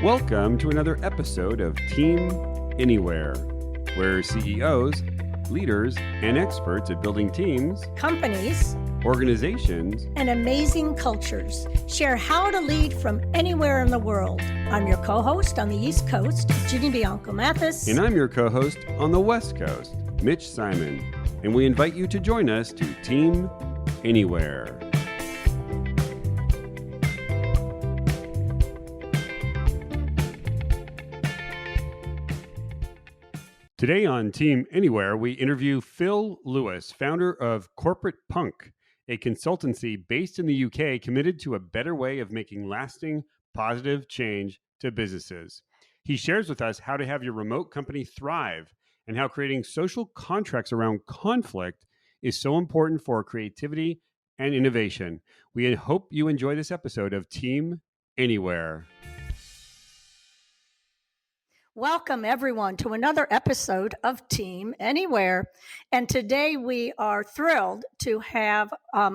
Welcome to another episode of Team Anywhere, where CEOs, leaders, and experts at building teams, companies, organizations, and amazing cultures share how to lead from anywhere in the world. I'm your co-host on the East Coast, Ginny Bianco Mathis. And I'm your co-host on the West Coast, Mitch Simon. And we invite you to join us to Team Anywhere. Today on Team Anywhere, we interview Phil Lewis, founder of Corporate Punk, a consultancy based in the UK committed to a better way of making lasting, positive change to businesses. He shares with us how to have your remote company thrive and how creating social contracts around conflict is so important for creativity and innovation. We hope you enjoy this episode of Team Anywhere. Welcome, everyone, to another episode of Team Anywhere. And today we are thrilled to have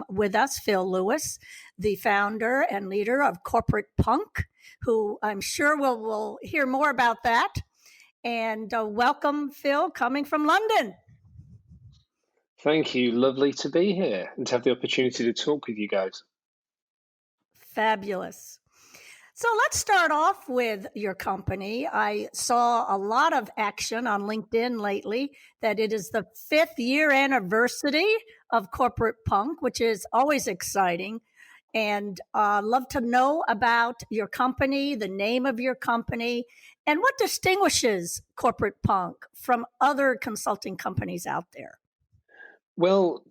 with us Phil Lewis, the founder and leader of Corporate Punk, who I'm sure we'll hear more about that. And welcome, Phil, coming from London. Thank you. Lovely to be here and to have the opportunity to talk with you guys. Fabulous. So let's start off with your company. I saw a lot of action on LinkedIn lately that it is the 5th year anniversary of Corporate Punk, which is always exciting. And love to know about your company, the name of your company, and what distinguishes Corporate Punk from other consulting companies out there. Well,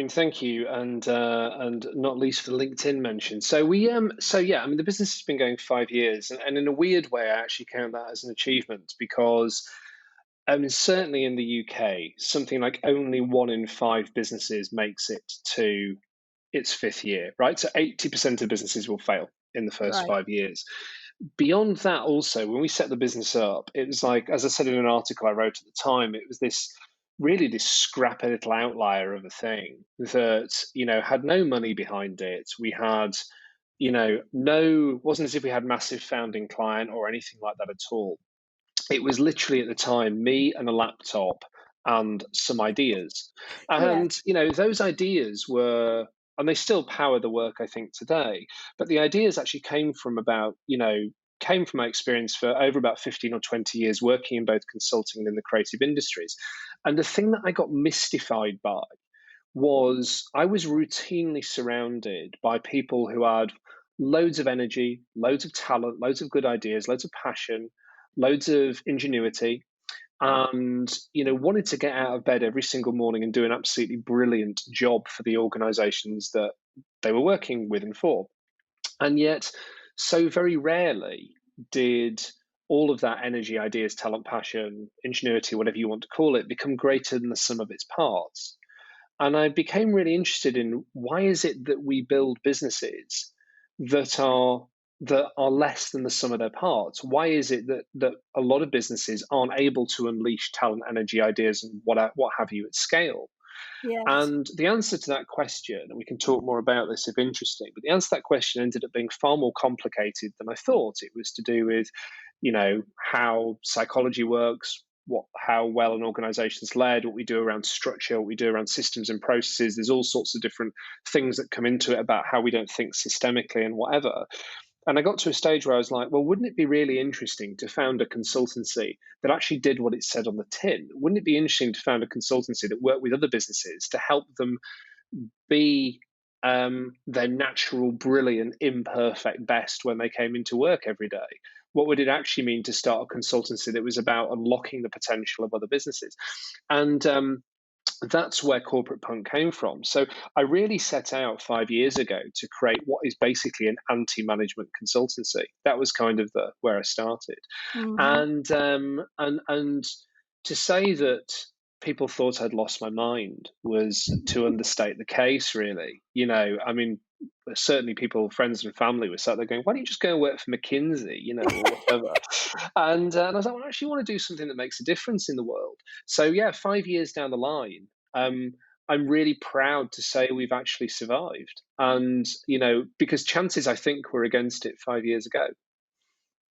thank you, and not least for the LinkedIn mention. So the business has been going 5 years, and in a weird way, I actually count that as an achievement because, certainly in the UK, something like only 1 in 5 businesses makes it to its 5th year, right? So 80% of businesses will fail in the first 5 years. Beyond that, also, when we set the business up, it was like, as I said in an article I wrote at the time, it was this scrappy little outlier of a thing that, had no money behind it. We had, wasn't as if we had massive founding client or anything like that at all. It was literally at the time, me and a laptop and some ideas. And, those ideas were, and they still power the work, I think, today. But the ideas actually came from my experience for over about 15 or 20 years working in both consulting and in the creative industries. And the thing that I got mystified by was I was routinely surrounded by people who had loads of energy, loads of talent, loads of good ideas, loads of passion, loads of ingenuity, and wanted to get out of bed every single morning and do an absolutely brilliant job for the organizations that they were working with and for. And yet, so very rarely did all of that energy, ideas, talent, passion, ingenuity, whatever you want to call it, become greater than the sum of its parts. And I became really interested in why is it that we build businesses that are less than the sum of their parts? Why is it that a lot of businesses aren't able to unleash talent, energy, ideas, and what have you at scale? Yes. And the answer to that question, and we can talk more about this if interesting, but the answer to that question ended up being far more complicated than I thought. It was to do with, how psychology works, how well an organization's led, what we do around structure, what we do around systems and processes. There's all sorts of different things that come into it about how we don't think systemically and whatever. And I got to a stage where I was like, well, wouldn't it be really interesting to found a consultancy that actually did what it said on the tin? Wouldn't it be interesting to found a consultancy that worked with other businesses to help them be their natural, brilliant, imperfect best when they came into work every day? What would it actually mean to start a consultancy that was about unlocking the potential of other businesses? And that's where Corporate Punk came from. So I really set out 5 years ago to create what is basically an anti-management consultancy. That was kind of where I started. Mm-hmm. And to say that people thought I'd lost my mind was to understate the case, really. Certainly people, friends and family were sat there going, why don't you just go and work for McKinsey, or whatever. And I was like, well, I actually want to do something that makes a difference in the world. So 5 years down the line, I'm really proud to say we've actually survived. And, because chances, I think, were against it 5 years ago.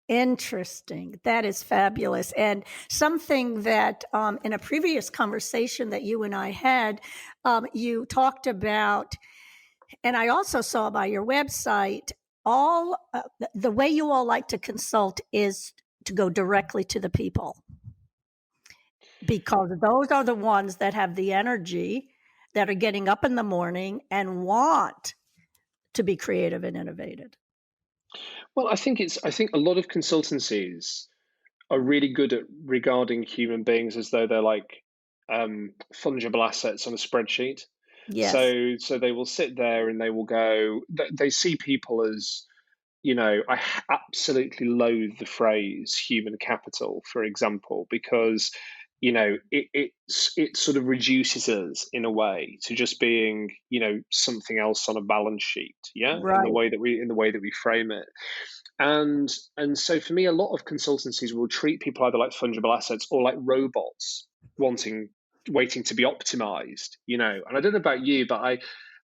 Interesting. That is fabulous. And something that in a previous conversation that you and I had, you talked about, and I also saw by your website, all the way you all like to consult is to go directly to the people, because those are the ones that have the energy, that are getting up in the morning and want to be creative and innovative. Well, I think a lot of consultancies are really good at regarding human beings as though they're like fungible assets on a spreadsheet. Yes. So they will sit there and they will go. They see people as, I absolutely loathe the phrase human capital, for example, because it sort of reduces us in a way to just being something else on a balance sheet, yeah, in the Right. way that we frame it. And so for me, a lot of consultancies will treat people either like fungible assets or like robots waiting to be optimized, And I don't know about you, but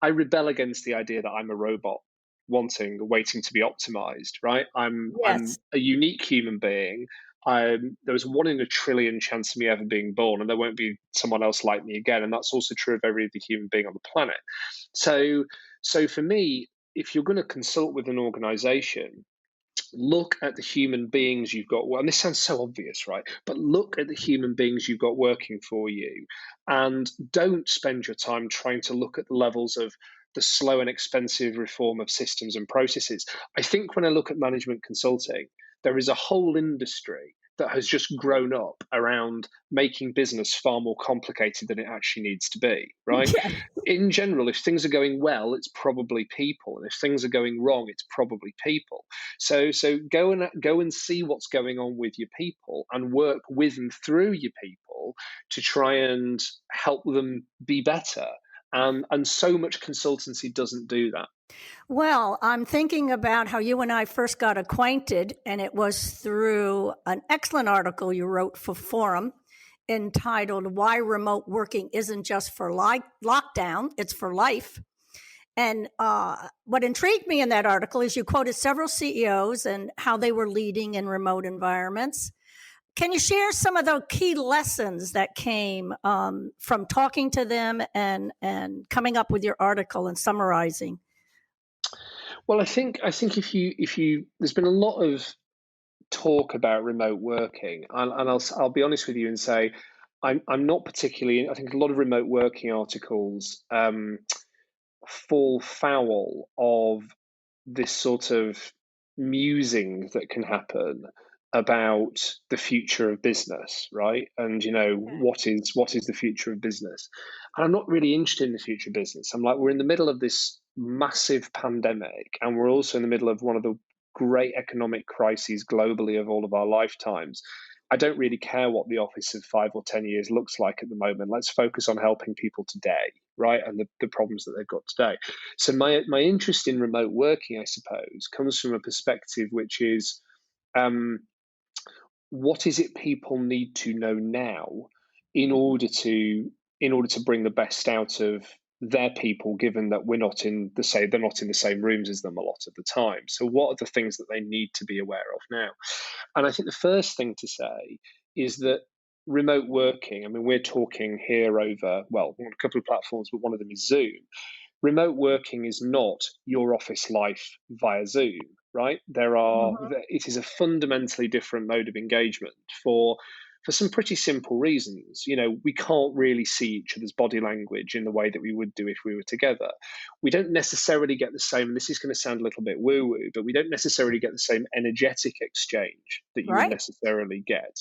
I rebel against the idea that I'm a robot waiting to be optimized, right? I'm Yes. a unique human being. There was 1 in a trillion chance of me ever being born, and there won't be someone else like me again. And that's also true of every other human being on the planet. So for me, if you're going to consult with an organization, look at the human beings you've got. Well, and this sounds so obvious, right? But look at the human beings you've got working for you, and don't spend your time trying to look at the levels of the slow and expensive reform of systems and processes. I think when I look at management consulting, there is a whole industry that has just grown up around making business far more complicated than it actually needs to be, right? Yes. In general, if things are going well, it's probably people, and if things are going wrong, it's probably people. So go and see what's going on with your people and work with and through your people to try and help them be better. And so much consultancy doesn't do that. Well, I'm thinking about how you and I first got acquainted, and it was through an excellent article you wrote for Forum entitled Why Remote Working Isn't Just for Lockdown, It's for Life. And what intrigued me in that article is you quoted several CEOs and how they were leading in remote environments. Can you share some of the key lessons that came from talking to them and coming up with your article and summarizing? Well, I think if you there's been a lot of talk about remote working, and I'll be honest with you and say I'm not particularly. I think a lot of remote working articles fall foul of this sort of musing that can happen about the future of business, right? And what is the future of business? And I'm not really interested in the future of business. I'm like, we're in the middle of this massive pandemic, and we're also in the middle of one of the great economic crises globally of all of our lifetimes. I don't really care what the office of 5 or 10 years looks like at the moment. Let's focus on helping people today, right? And the problems that they've got today. So my interest in remote working, I suppose, comes from a perspective which is, what is it people need to know now in order to bring the best out of their people, given that they're not in the same rooms as them a lot of the time. So what are the things that they need to be aware of now? And I think the first thing to say is that remote working, I mean, we're talking here over, well, on a couple of platforms, but one of them is Zoom. Remote working is not your office life via Zoom, right? Mhm. It is a fundamentally different mode of engagement for some pretty simple reasons. We can't really see each other's body language in the way that we would do if we were together. We don't necessarily get the same, and this is going to sound a little bit woo-woo, but we don't necessarily get the same energetic exchange that you would Right. necessarily get.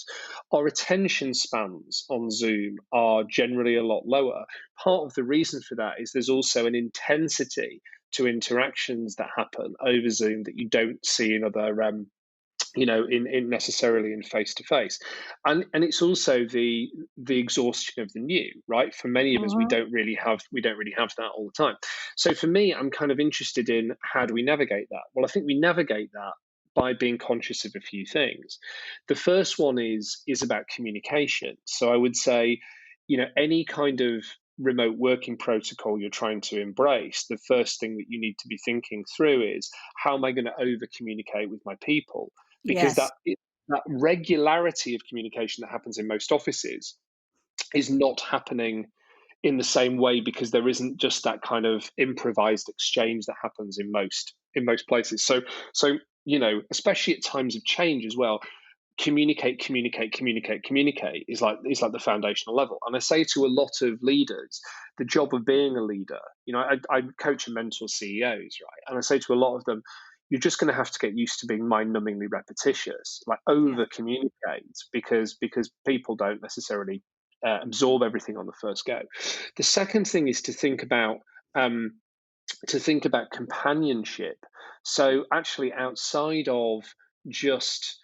Our attention spans on Zoom are generally a lot lower. Part of the reason for that is there's also an intensity to interactions that happen over Zoom that you don't see in other in necessarily in face to face, and it's also the exhaustion of the new, right? For many of us, we Mhm. don't really have that all the time. So for me, I'm kind of interested in, how do we navigate that? Well, I think we navigate that by being conscious of a few things. The first one is about communication. So I would say, any kind of remote working protocol you're trying to embrace, the first thing that you need to be thinking through is, how am I going to over communicate with my people? because Yes. that regularity of communication that happens in most offices is not happening in the same way, because there isn't just that kind of improvised exchange that happens in most places. So especially at times of change as well, communicate is like the foundational level. And I say to a lot of leaders, the job of being a leader, I coach and mentor CEOs, right? And I say to a lot of them, you're just going to have to get used to being mind-numbingly repetitious, like Yeah. over communicate, because people don't necessarily absorb everything on the first go. The second thing is to think about companionship. So actually, outside of just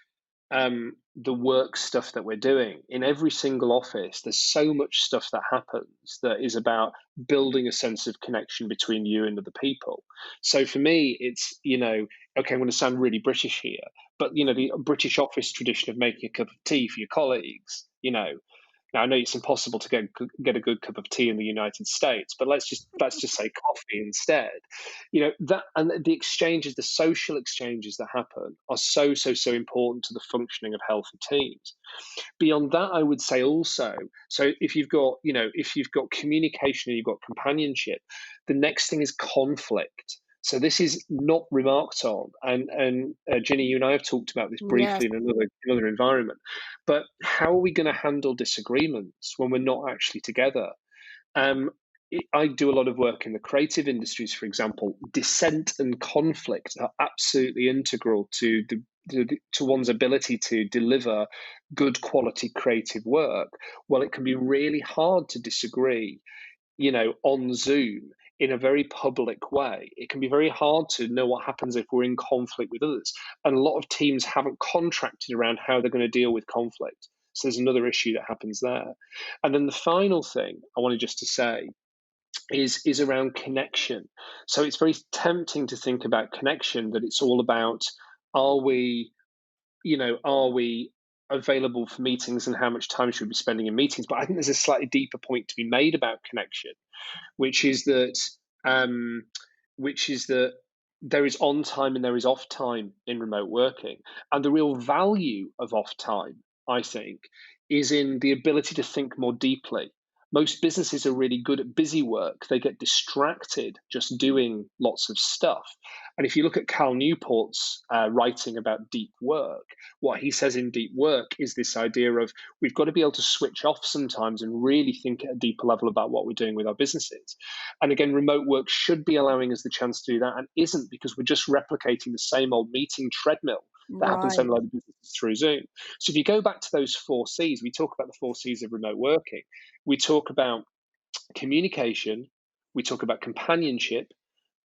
the work stuff that we're doing in every single office, there's so much stuff that happens that is about building a sense of connection between you and other people. So for me, it's, okay, I'm going to sound really British here, but the British office tradition of making a cup of tea for your colleagues, now I know it's impossible to get a good cup of tea in the United States, but let's just say coffee instead. That, and the exchanges, the social exchanges that happen, are so important to the functioning of healthy teams. Beyond that, I would say also, so if you've got communication and you've got companionship, the next thing is conflict. So this is not remarked on, and Ginny, you and I have talked about this Yes. briefly in another environment. But how are we going to handle disagreements when we're not actually together? I do a lot of work in the creative industries, for example. Dissent and conflict are absolutely integral to one's ability to deliver good quality creative work. Well, it can be really hard to disagree, on Zoom in a very public way. It can be very hard to know what happens if we're in conflict with others. And a lot of teams haven't contracted around how they're going to deal with conflict. So there's another issue that happens there. And then the final thing I wanted just to say is around connection. So it's very tempting to think about connection, that it's all about, are we available for meetings and how much time should we be spending in meetings? But I think there's a slightly deeper point to be made about connection, which is that there is on time and there is off time in remote working. And the real value of off time, I think, is in the ability to think more deeply. Most businesses are really good at busy work. They get distracted just doing lots of stuff. And if you look at Cal Newport's writing about deep work, what he says in deep work is this idea of, we've got to be able to switch off sometimes and really think at a deeper level about what we're doing with our businesses. And again, remote work should be allowing us the chance to do that, and isn't, because we're just replicating the same old meeting treadmill that happens in a Right. lot of businesses through Zoom. So if you go back to those 4 C's, we talk about the 4 C's of remote working. We talk about communication, we talk about companionship,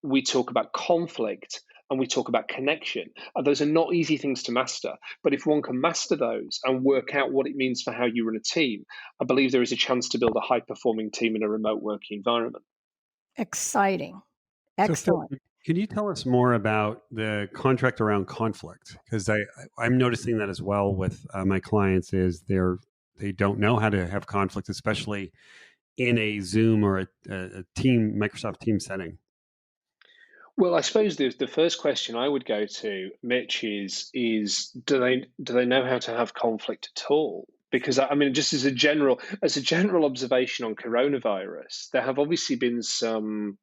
we talk about conflict, and we talk about connection. And those are not easy things to master. But if one can master those and work out what it means for how you run a team, I believe there is a chance to build a high-performing team in a remote working environment. Exciting. So, Phil, Excellent. can you tell us more about the contract around conflict? Because I'm noticing that as well with my clients, is they don't know how to have conflict, especially in a Zoom or a team Microsoft Teams setting. Well, I suppose the first question I would go to, Mitch, is do they know how to have conflict at all? Because I mean, just as a general observation on coronavirus, there have obviously been some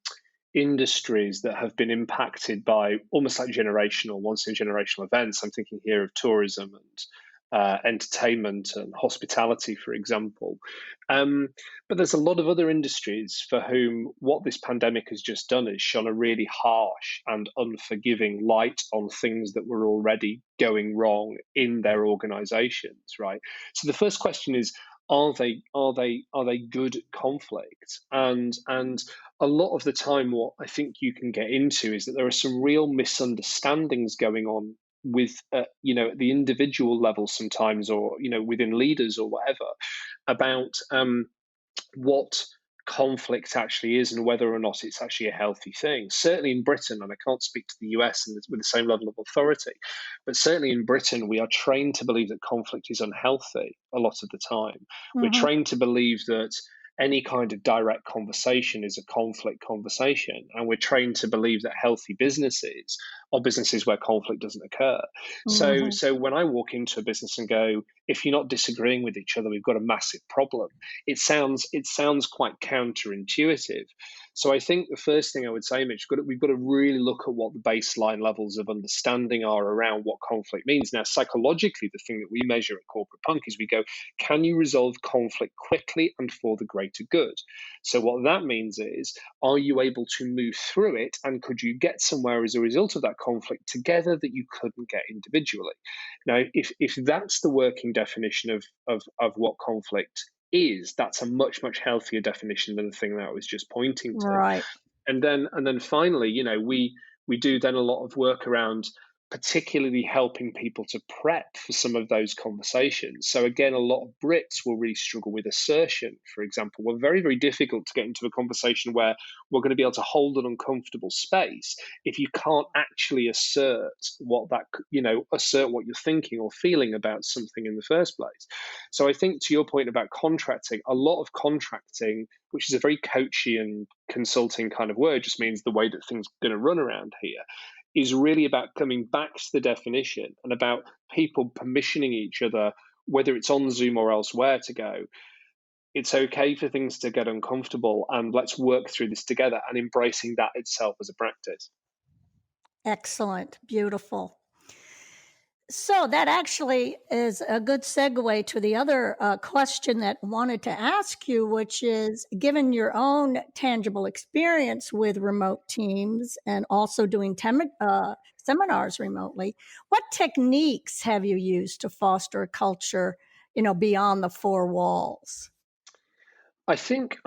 industries that have been impacted by almost like once in generational events. I'm thinking here of tourism and entertainment and hospitality, for example. But there's a lot of other industries for whom what this pandemic has just done is shone a really harsh and unforgiving light on things that were already going wrong in their organizations, right? So the first question is, are they good at conflict? And a lot of the time, what I think you can get into is that there are some real misunderstandings going on with at the individual level sometimes, or within leaders or whatever, about what conflict actually is and whether or not it's actually a healthy thing. Certainly in Britain, and I can't speak to the US with the same level of authority, but certainly in Britain, we are trained to believe that conflict is unhealthy a lot of the time. We're Mhm. trained to believe that any kind of direct conversation is a conflict conversation. And we're trained to believe that healthy businesses are businesses where conflict doesn't occur. Mhm. So when I walk into a business and go, if you're not disagreeing with each other, we've got a massive problem. It sounds quite counterintuitive. So I think the first thing I would say, Mitch, we've got to really look at what the baseline levels of understanding are around what conflict means. Now, psychologically, the thing that we measure at Corporate Punk is we go, can you resolve conflict quickly and for the greater good? So what that means is, are you able to move through it, and could you get somewhere as a result of that conflict together that you couldn't get individually? Now, if that's the working definition of what conflict is, that's a much, much healthier definition than the thing that I was just pointing to. Right. And then finally, we do then a lot of work around particularly helping people to prep for some of those conversations. So again, a lot of Brits will really struggle with assertion, for example. We're very, very difficult to get into a conversation where we're going to be able to hold an uncomfortable space if you can't actually assert what you're thinking or feeling about something in the first place. So I think, to your point about contracting, a lot of contracting, which is a very coachy and consulting kind of word, just means the way that things are going to run around here, is really about coming back to the definition and about people permissioning each other, whether it's on Zoom or elsewhere, to go, it's okay for things to get uncomfortable, and let's work through this together, and embracing that itself as a practice. Excellent. Beautiful. So that actually is a good segue to the other question that I wanted to ask you, which is, given your own tangible experience with remote teams and also doing seminars remotely, what techniques have you used to foster a culture, beyond the four walls? I think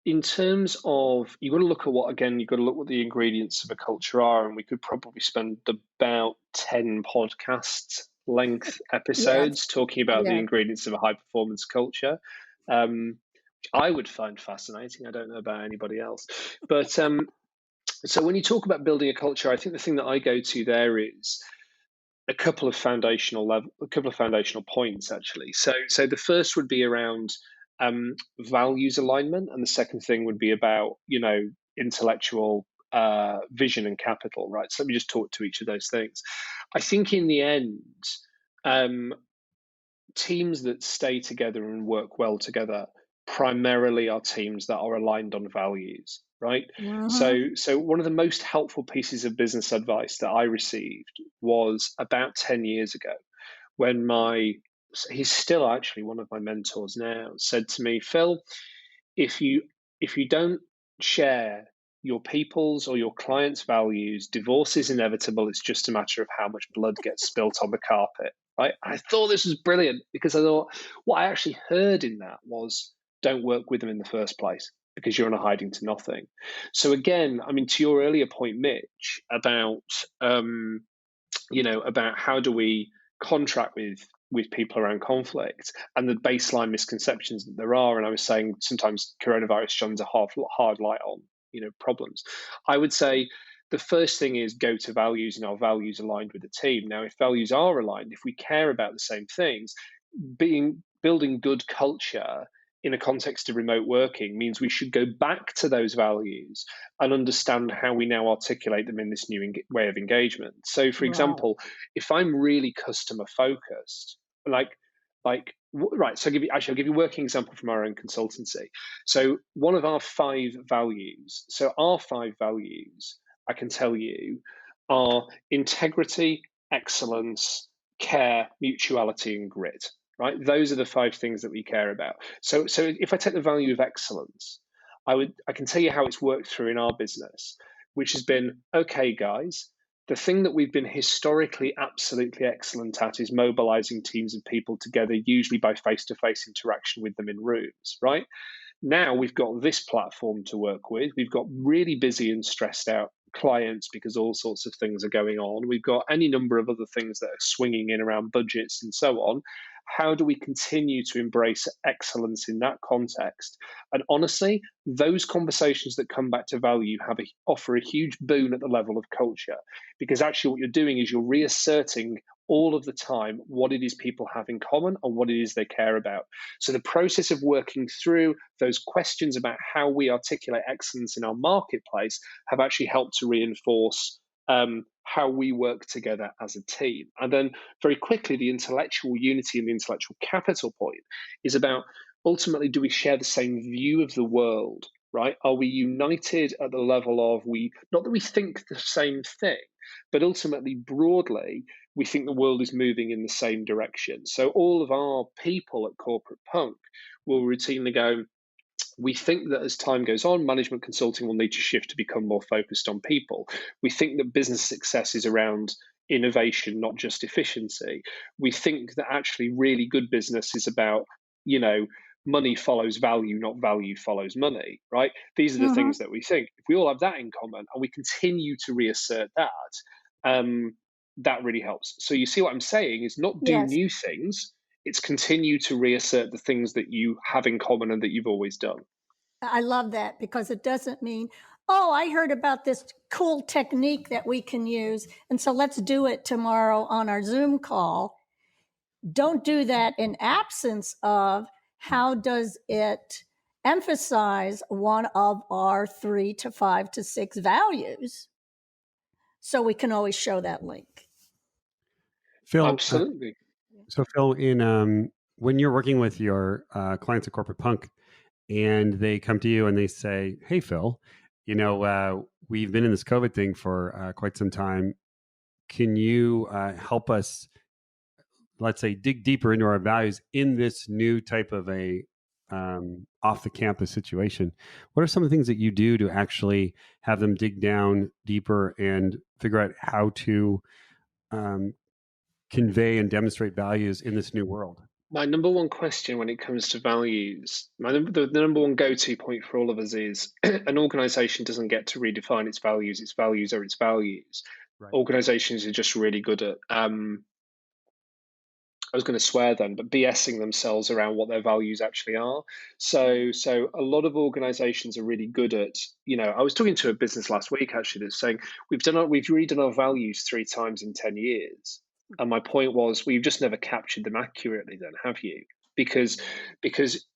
in terms of, you've got to look at what the ingredients of a culture are, and we could probably spend about 10 podcast length Yes. episodes talking about the Yes. ingredients of a high performance culture. I would find fascinating. I don't know about anybody else, but so when you talk about building a culture, I think the thing that I go to there is a couple of foundational points, actually. So the first would be around values alignment, and the second thing would be about intellectual vision and capital, right? So let me just talk to each of those things. I think in the end, um, teams that stay together and work well together primarily are teams that are aligned on values, right? Mm-hmm. So one of the most helpful pieces of business advice that I received was about 10 years ago, when he's still actually one of my mentors now, said to me, Phil, if you don't share your people's or your clients' values, divorce is inevitable. It's just a matter of how much blood gets spilt on the carpet. Right? I thought this was brilliant, because I thought what I actually heard in that was, don't work with them in the first place, because you're on a hiding to nothing. So again, I mean, to your earlier point, Mitch, about how do we contract with people around conflict and the baseline misconceptions that there are. And I was saying sometimes coronavirus shines a hard light on problems. I would say the first thing is go to values, and our values aligned with the team. Now, if values are aligned, if we care about the same things, building good culture in a context of remote working means we should go back to those values and understand how we now articulate them in this new way of engagement. So, for Right. example, if I'm really customer focused, right. So I'll give you a working example from our own consultancy. So one of our 5 values. So our 5 values, I can tell you, are integrity, excellence, care, mutuality, and grit. Right? Those are the 5 things that we care about. So if I take the value of excellence, I can tell you how it's worked through in our business, which has been, okay, guys, the thing that we've been historically absolutely excellent at is mobilizing teams of people together, usually by face-to-face interaction with them in rooms, right? Now we've got this platform to work with. We've got really busy and stressed out clients because all sorts of things are going on. We've got any number of other things that are swinging in around budgets and so on. How do we continue to embrace excellence in that context? And honestly, those conversations that come back to value offer a huge boon at the level of culture, because actually what you're doing is you're reasserting all of the time what it is people have in common and what it is they care about. So the process of working through those questions about how we articulate excellence in our marketplace have actually helped to reinforce how we work together as a team. And then very quickly, the intellectual unity and the intellectual capital point is about, ultimately, do we share the same view of the world, right? Are we united at the level of, not that we think the same thing, but ultimately, broadly, we think the world is moving in the same direction. So all of our people at Corporate Punk will routinely go, we think that as time goes on, management consulting will need to shift to become more focused on people. We think that business success is around innovation, not just efficiency. We think that actually really good business is about, money follows value, not value follows money, right? These are the things that we think. If we all have that in common and we continue to reassert that, that really helps. So you see what I'm saying is not do Yes. new things, it's continue to reassert the things that you have in common and that you've always done. I love that, because it doesn't mean, oh, I heard about this cool technique that we can use, and so let's do it tomorrow on our Zoom call. Don't do that in absence of how does it emphasize one of our 3 to 5 to 6 values, so we can always show that link. Phil, Absolutely. so Phil, in when you're working with your clients at Corporate Punk, and they come to you and they say, "Hey, Phil, we've been in this COVID thing for quite some time. Can you help us, let's say, dig deeper into our values in this new type of a off the campus situation?" What are some of the things that you do to actually have them dig down deeper and figure out how to convey and demonstrate values in this new world? My number one question when it comes to values, the number one go-to point for all of us is an organization doesn't get to redefine its values. Its values are its values. Right. Organizations are just really good at, I was going to swear then, but BSing themselves around what their values actually are. So a lot of organizations are really good at, I was talking to a business last week actually that's saying, we've redone our values 3 times in 10 years. And my point was, well, you've just never captured them accurately then, have you? Because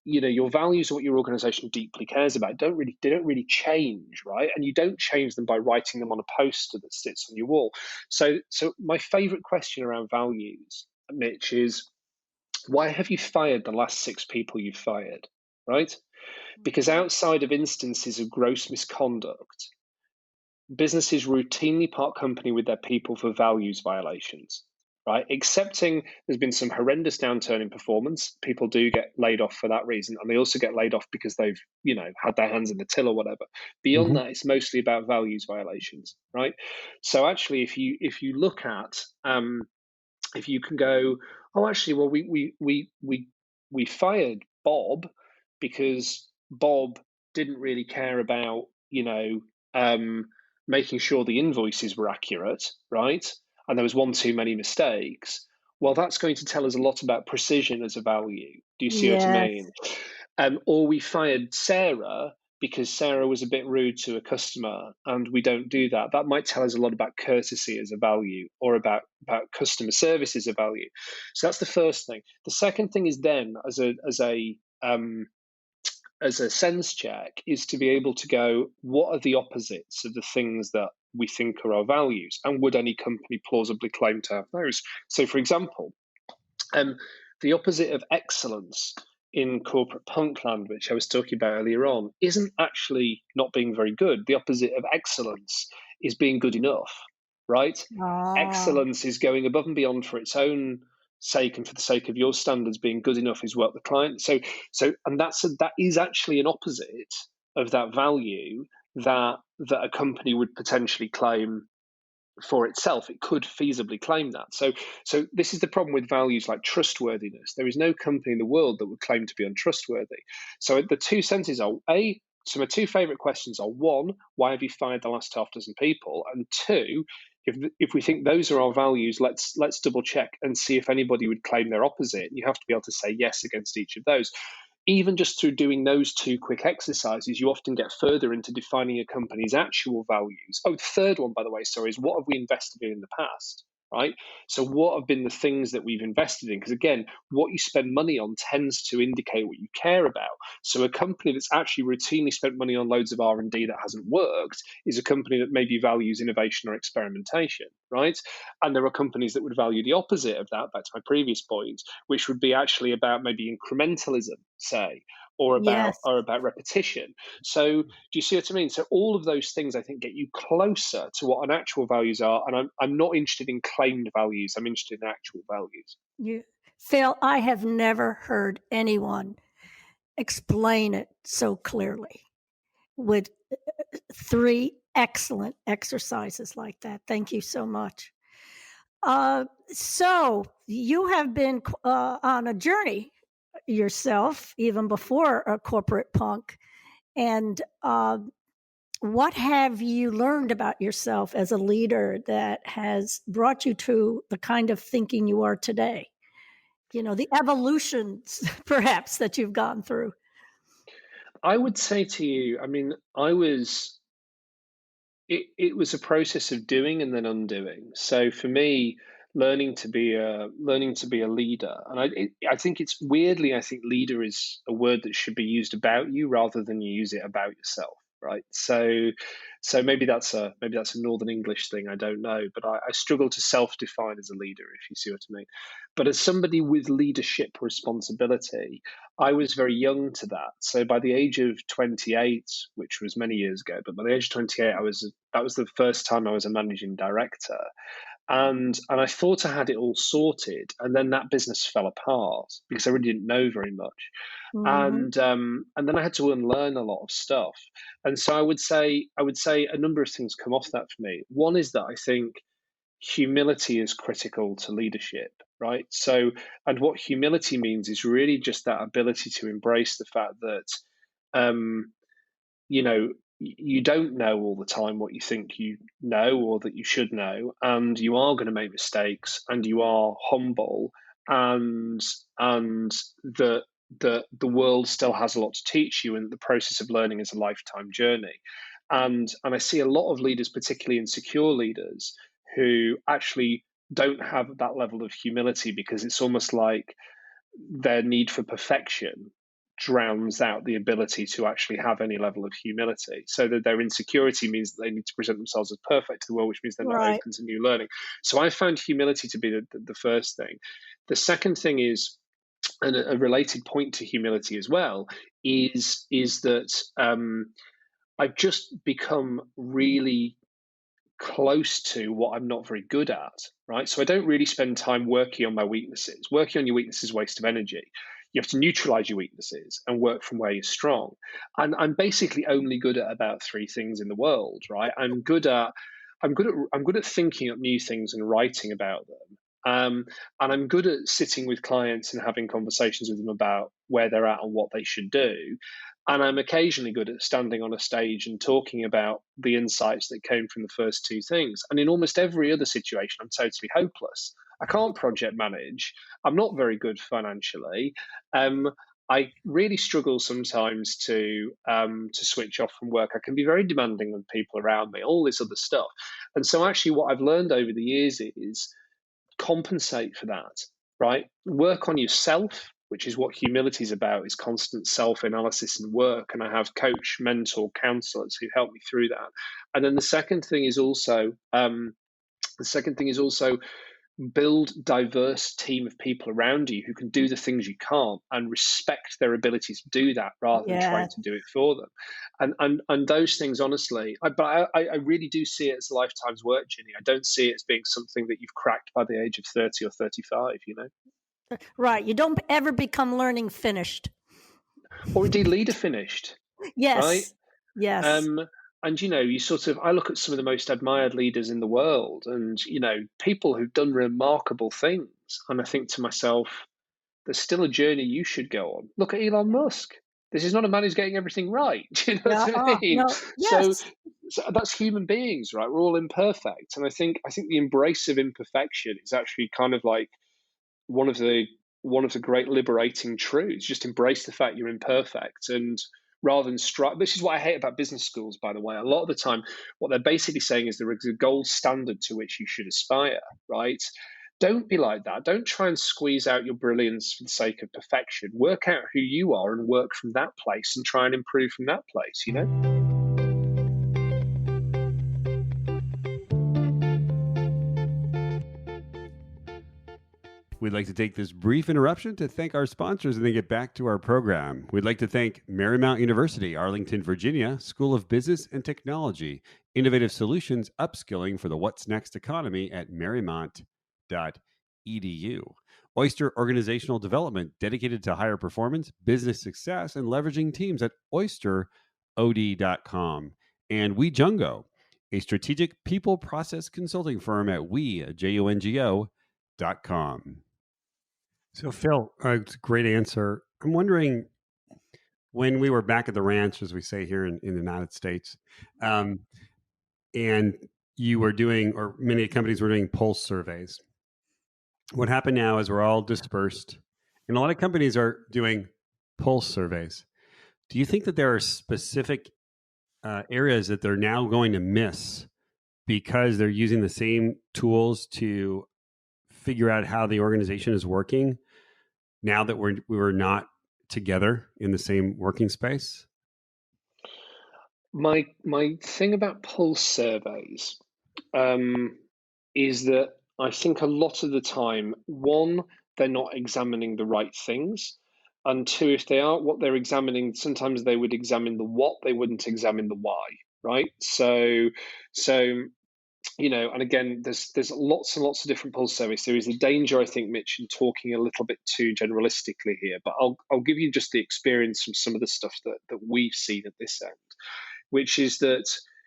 your values are what your organization deeply cares about. They don't really change, right? And you don't change them by writing them on a poster that sits on your wall. So my favorite question around values, Mitch, is why have you fired the last 6 people you've fired, right? Because outside of instances of gross misconduct, businesses routinely part company with their people for values violations, right? Excepting there's been some horrendous downturn in performance. People do get laid off for that reason. And they also get laid off because they've, had their hands in the till or whatever. Beyond that, it's mostly about values violations, right? So actually, if you look at, if you can go, oh, actually, well, we fired Bob because Bob didn't really care about, making sure the invoices were accurate, right? And there was one too many mistakes. Well, that's going to tell us a lot about precision as a value. Do you see what I mean? Or we fired Sarah because Sarah was a bit rude to a customer, and we don't do that. That might tell us a lot about courtesy as a value, or about customer service as a value. So that's the first thing. The second thing is then, as a sense check, is to be able to go, what are the opposites of the things that we think are our values, and would any company plausibly claim to have those? So, for example, the opposite of excellence in corporate punk land, which I was talking about earlier on, isn't actually not being very good. The opposite of excellence is being good enough, right? Excellence is going above and beyond for its own sake and for the sake of your standards. Being good enough is what the client. And that is actually an opposite of that value that a company would potentially claim for itself. It could feasibly claim that. So this is the problem with values like trustworthiness. There is no company in the world that would claim to be untrustworthy. So the two sentences are, so my 2 favorite questions are, 1, why have you fired the last half dozen people? And 2, if we think those are our values, let's double check and see if anybody would claim their opposite. You have to be able to say yes against each of those. Even just through doing those 2 quick exercises, you often get further into defining a company's actual values. Oh, the third one, by the way, sorry, is what have we invested in the past, right? So what have been the things that we've invested in? Because again, what you spend money on tends to indicate what you care about. So a company that's actually routinely spent money on loads of R&D that hasn't worked is a company that maybe values innovation or experimentation, right? And there are companies that would value the opposite of that, back to my previous point, which would be actually about maybe incrementalism, say, or Yes. about repetition. So do you see what I mean? So all of those things, I think, get you closer to what an actual values are. And I'm not interested in claimed values. I'm interested in actual values. Phil, I have never heard anyone explain it so clearly with 3 excellent exercises like that. Thank you so much. So you have been on a journey yourself, even before a corporate punk. And what have you learned about yourself as a leader that has brought you to the kind of thinking you are today? The evolutions perhaps that you've gone through. I would say to you, I mean, it was a process of doing and then undoing. So for me, learning to be a leader, and I think it's weirdly, I think leader is a word that should be used about you rather than you use it about yourself, right? So maybe that's a Northern English thing. I don't know, but I struggle to self-define as a leader, if you see what I mean. But as somebody with leadership responsibility, I was very young to that. So by the age of 28, which was many years ago, but by the age of 28, that was the first time I was a managing director. And I thought I had it all sorted, and then that business fell apart because I really didn't know very much. Mhm. And then I had to unlearn a lot of stuff. And so I would say a number of things come off that for me. One is that I think humility is critical to leadership, right? So, and what humility means is really just that ability to embrace the fact that, um, you know, you don't know all the time what you think you know or that you should know, and you are going to make mistakes, and you are humble, and the the world still has a lot to teach you, and the process of learning is a lifetime journey. And I see a lot of leaders, particularly insecure leaders, who actually don't have that level of humility because it's almost like their need for perfection drowns out the ability to actually have any level of humility. So that their insecurity means that they need to present themselves as perfect to the world, which means they're not Right. open to new learning. So I found humility to be the first thing. The second thing is, and a related point to humility as well, is that I've just become really close to what I'm not very good at, right? So I don't really spend time working on my weaknesses. Working on your weaknesses is a waste of energy. You have to neutralize your weaknesses and work from where you're strong. And I'm basically only good at about 3 things in the world, right? I'm good at thinking up new things and writing about them. And I'm good at sitting with clients and having conversations with them about where they're at and what they should do. And I'm occasionally good at standing on a stage and talking about the insights that came from the first 2 things. And in almost every other situation, I'm totally hopeless. I can't project manage. I'm not very good financially. Um, I really struggle sometimes to switch off from work. I can be very demanding of people around me, all this other stuff. And so, actually, what I've learned over the years is compensate for that, right? Work on yourself, which is what humility is about, is constant self-analysis and work. And I have coach, mentor, counselors who help me through that. And then the second thing is also build diverse team of people around you who can do the things you can't and respect their ability to do that rather than Yeah. trying to do it for them. And those things, honestly, I really do see it as a lifetime's work, Ginny. I don't see it as being something that you've cracked by the age of 30 or 35, Right. You don't ever become learning finished. or indeed leader finished, right? Yes. Yes. Um, and you sort of, I look at some of the most admired leaders in the world, and people who've done remarkable things, and I think to myself, there's still a journey you should go on. Look at Elon Musk. This is not a man who's getting everything right. Do you know Yeah. what I mean? No. So, Yes. so that's human beings, right? We're all imperfect, and I think the embrace of imperfection is actually kind of like one of the one of the great liberating truths. Just embrace the fact you're imperfect, and rather than strive. This is what I hate about business schools, by the way. A lot of the time, what they're basically saying is there is a gold standard to which you should aspire, right? Don't be like that. Don't try and squeeze out your brilliance for the sake of perfection. Work out who you are and work from that place and try and improve from that place, you know? We'd like to take this brief interruption to thank our sponsors and then get back to our program. We'd like to thank Marymount University, Arlington, Virginia, School of Business and Technology, innovative solutions upskilling for the what's next economy at marymount.edu. Oyster Organizational Development, dedicated to higher performance, business success, and leveraging teams at oysterod.com. And WeJungo, a strategic people process consulting firm at JUNGO.com. So, Phil, it's a great answer. I'm wondering, when we were back at the ranch, as we say here in the United States, and you were doing, or many companies were doing pulse surveys. What happened now is we're all dispersed, and a lot of companies are doing pulse surveys. Do you think that there are specific areas that they're now going to miss because they're using the same tools to figure out how the organization is working now that we were not together in the same working space? My thing about pulse surveys is that I think a lot of the time, one, they're not examining the right things, and two, if they are what they're examining, sometimes they would examine the what, they wouldn't examine the why, right? So you know, and again, there's lots and lots of different pulse surveys. There is a danger, I think, Mitch, in talking a little bit too generalistically here, but I'll give you just the experience from some of the stuff that we've seen at this end, which is that,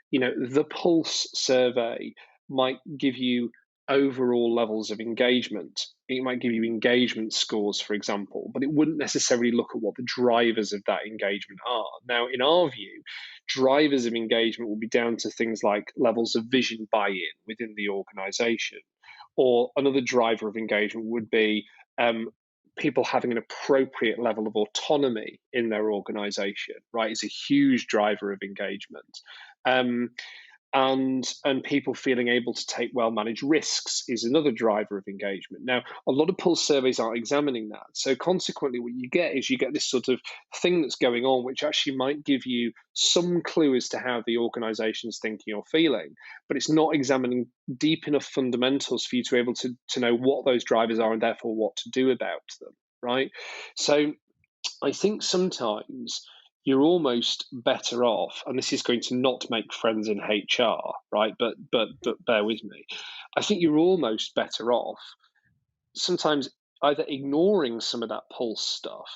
you know, the pulse survey might give you overall levels of engagement. It might give you engagement scores, for example, but it wouldn't necessarily look at what the drivers of that engagement are. Now, in our view, drivers of engagement will be down to things like levels of vision buy-in within the organization. Or another driver of engagement would be people having an appropriate level of autonomy in their organization, right, is a huge driver of engagement. And people feeling able to take well-managed risks is another driver of engagement. Now, a lot of pulse surveys aren't examining that. So consequently, what you get is this sort of thing that's going on, which actually might give you some clue as to how the organization's thinking or feeling, but it's not examining deep enough fundamentals for you to be able to know what those drivers are and therefore what to do about them, right? So I think sometimes you're almost better off, and this is going to not make friends in HR, right? But bear with me. I think you're almost better off sometimes either ignoring some of that pulse stuff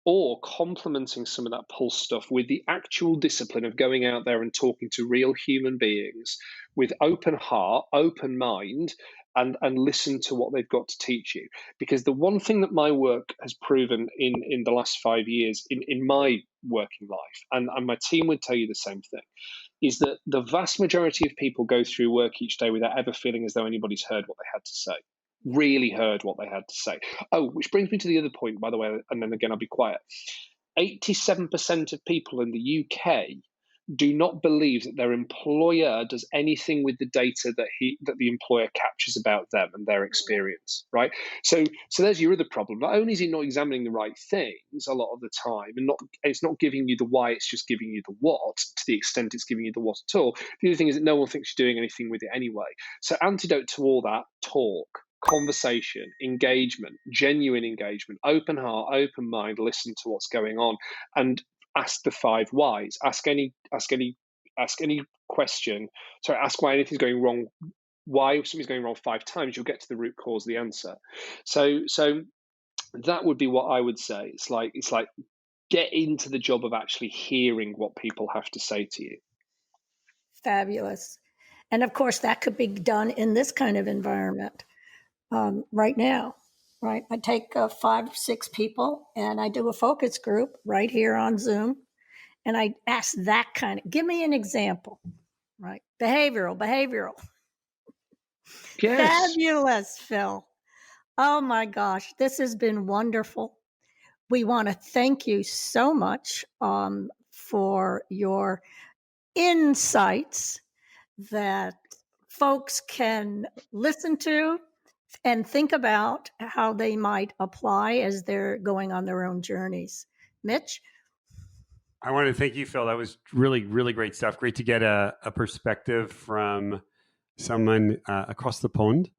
or complementing some of that pulse stuff with the actual discipline of going out there and talking to real human beings with open heart, open mind, and listen to what they've got to teach you. Because the one thing that my work has proven in the last 5 years in my working life, and my team would tell you the same thing, is that the vast majority of people go through work each day without ever feeling as though anybody's heard what they had to say. Really heard what they had to say. Oh, which brings me to the other point, by the way, and then again, I'll be quiet. 87% of people in the UK do not believe that their employer does anything with the data that the employer captures about them and their experience, right? So there's your other problem. Not only is it not examining the right things a lot of the time, and it's not giving you the why, it's just giving you the what, to the extent it's giving you the what at all. The other thing is that no one thinks you're doing anything with it anyway. So antidote to all that, talk, conversation, engagement, genuine engagement, open heart, open mind, listen to what's going on, and ask the 5 whys. Ask any question. Sorry, ask why anything's going wrong. Why something's going wrong 5 times, you'll get to the root cause of the answer. So that would be what I would say. It's like get into the job of actually hearing what people have to say to you. Fabulous. And of course, that could be done in this kind of environment right now. Right. I take 5 or 6 people and I do a focus group right here on Zoom. And I ask that kind of, give me an example, right? Behavioral. Yes. Fabulous, Phil. Oh my gosh, this has been wonderful. We want to thank you so much for your insights that folks can listen to and think about how they might apply as they're going on their own journeys. Mitch? I want to thank you, Phil. That was really, really great stuff. Great to get a perspective from someone across the pond,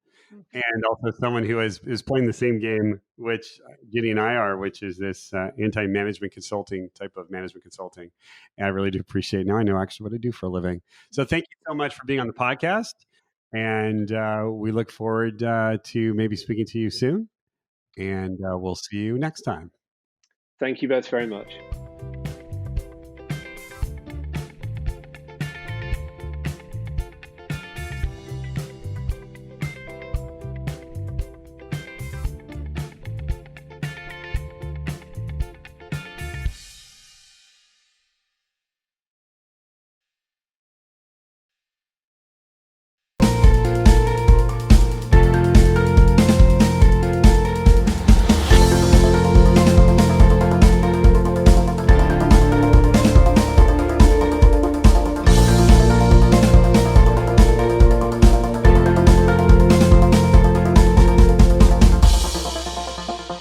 and also someone who is playing the same game, which Ginny and I are, which is this anti-management consulting type of management consulting. And I really do appreciate it. Now I know actually what I do for a living. So thank you so much for being on the podcast. And we look forward to maybe speaking to you soon. And we'll see you next time. Thank you both very much.